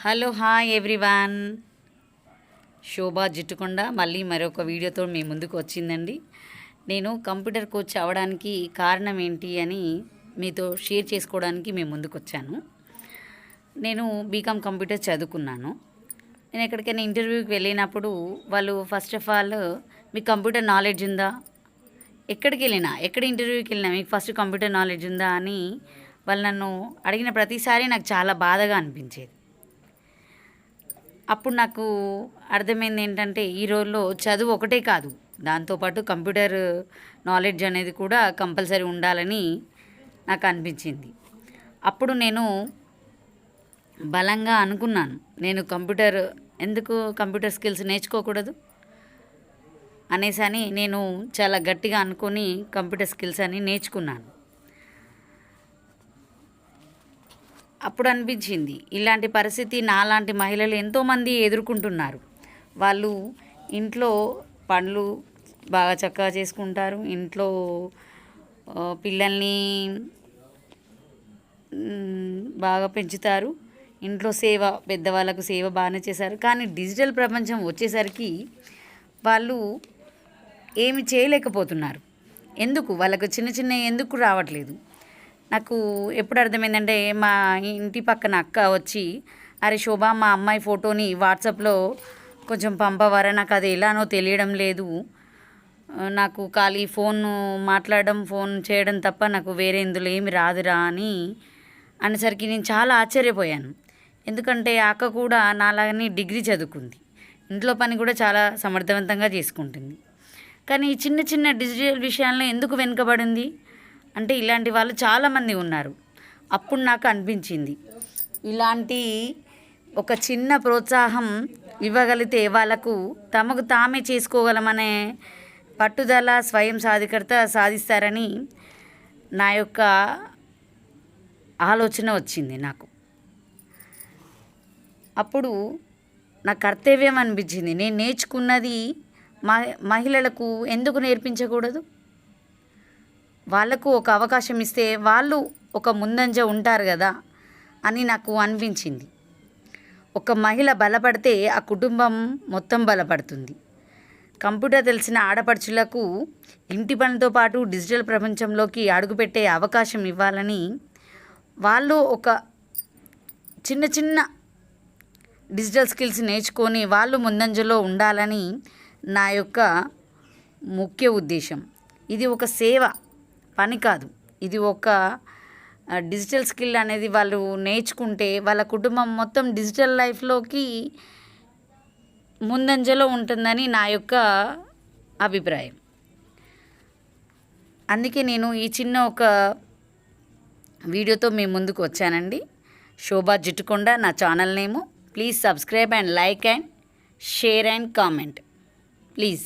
Hello hi everyone. Shobha Jittukonda మళ్ళీ మరొక వీడియోతో మీ ముందుకు వచ్చిందండి. నేను కంప్యూటర్ కోచ్ అవ్వడానికి కారణం ఏంటి అని మీతో షేర్ చేసుకోవడానికి మేము ముందుకు వచ్చాను. నేను బీకామ్ కంప్యూటర్ చదువుకున్నాను. నేను ఎక్కడికైనా ఇంటర్వ్యూకి వెళ్ళినప్పుడు వాళ్ళు ఫస్ట్ ఆఫ్ ఆల్ మీకు కంప్యూటర్ నాలెడ్జ్ ఉందా, ఎక్కడికి వెళ్ళినా ఎక్కడ ఇంటర్వ్యూకి వెళ్ళినా మీకు ఫస్ట్ కంప్యూటర్ నాలెడ్జ్ ఉందా అని వాళ్ళు నన్ను అడిగిన ప్రతిసారి నాకు చాలా బాధగా అనిపించేది. అప్పుడు నాకు అర్థమైంది ఏంటంటే ఈ రోజుల్లో చదువు ఒకటే కాదు, దాంతోపాటు కంప్యూటర్ నాలెడ్జ్ అనేది కూడా కంపల్సరీ ఉండాలని నాకు అనిపించింది. అప్పుడు నేను బలంగా అనుకున్నాను, నేను కంప్యూటర్ స్కిల్స్ నేర్చుకోకూడదు అనేసని నేను చాలా గట్టిగా అనుకొని కంప్యూటర్ స్కిల్స్ అని నేర్చుకున్నాను. అప్పుడు అనిపించింది ఇలాంటి పరిస్థితి నాలాంటి మహిళలు ఎంతోమంది ఎదుర్కొంటున్నారు. వాళ్ళు ఇంట్లో పనులు బాగా చక్కగా చేసుకుంటారు, ఇంట్లో పిల్లల్ని బాగా పెంచుతారు, ఇంట్లో సేవ, పెద్దవాళ్ళకు సేవ బాగానే చేశారు. కానీ డిజిటల్ ప్రపంచం వచ్చేసరికి వాళ్ళు ఏమి చేయలేకపోతున్నారు. ఎందుకు వాళ్ళకు చిన్న ఎందుకు రావట్లేదు? నాకు ఎప్పుడు అర్థమైందంటే మా ఇంటి పక్కన అక్క వచ్చి, అరే శోభా, మా అమ్మాయి ఫోటోని వాట్సాప్లో కొంచెం పంపవారా, నాకు అది ఎలానో తెలియడం లేదు, నాకు ఖాళీ ఫోన్ చేయడం తప్ప నాకు వేరే ఇందులో ఏమి రాదురా అనేసరికి నేను చాలా ఆశ్చర్యపోయాను. ఎందుకంటే ఆ అక్క కూడా నాలాగని డిగ్రీ చదువుకుంది, ఇంట్లో పని కూడా చాలా సమర్థవంతంగా చేసుకుంటుంది. కానీ ఈ చిన్న డిజిటల్ విషయాల్లో ఎందుకు వెనుకబడింది అంటే ఇలాంటి వాళ్ళు చాలామంది ఉన్నారు. అప్పుడు నాకు అనిపించింది, ఇలాంటి ఒక చిన్న ప్రోత్సాహం ఇవ్వగలిగితే వాళ్ళకు తమకు తామే చేసుకోగలమనే పట్టుదల, స్వయం సాధికారత సాధిస్తారని నా యొక్క ఆలోచన వచ్చింది నాకు. అప్పుడు నా కర్తవ్యం అనిపించింది, నేను నేర్చుకున్నది మహిళలకు ఎందుకు నేర్పించకూడదు? వాళ్లకు ఒక అవకాశం ఇస్తే వాళ్ళు ఒక ముందంజ ఉంటారు కదా అని నాకు అనిపించింది. ఒక మహిళ బలపడితే ఆ కుటుంబం మొత్తం బలపడుతుంది. కంప్యూటర్ తెలిసిన ఆడపడుచులకు ఇంటి పనితో పాటు డిజిటల్ ప్రపంచంలోకి అడుగుపెట్టే అవకాశం ఇవ్వాలని, వాళ్ళు ఒక చిన్న డిజిటల్ స్కిల్స్ నేర్చుకొని వాళ్ళు ముందంజలో ఉండాలని నా యొక్క ముఖ్య ఉద్దేశం. ఇది ఒక సేవ పని కాదు, ఇది ఒక డిజిటల్ స్కిల్ అనేది వాళ్ళు నేర్చుకుంటే వాళ్ళ కుటుంబం మొత్తం డిజిటల్ లైఫ్లోకి ముందంజలో ఉంటుందని నా యొక్క అభిప్రాయం. అందుకే నేను ఈ చిన్న ఒక వీడియోతో మీ ముందుకు వచ్చానండి. శోభా జిట్టుకొండ నా channel name. Please subscribe and like and share and comment please.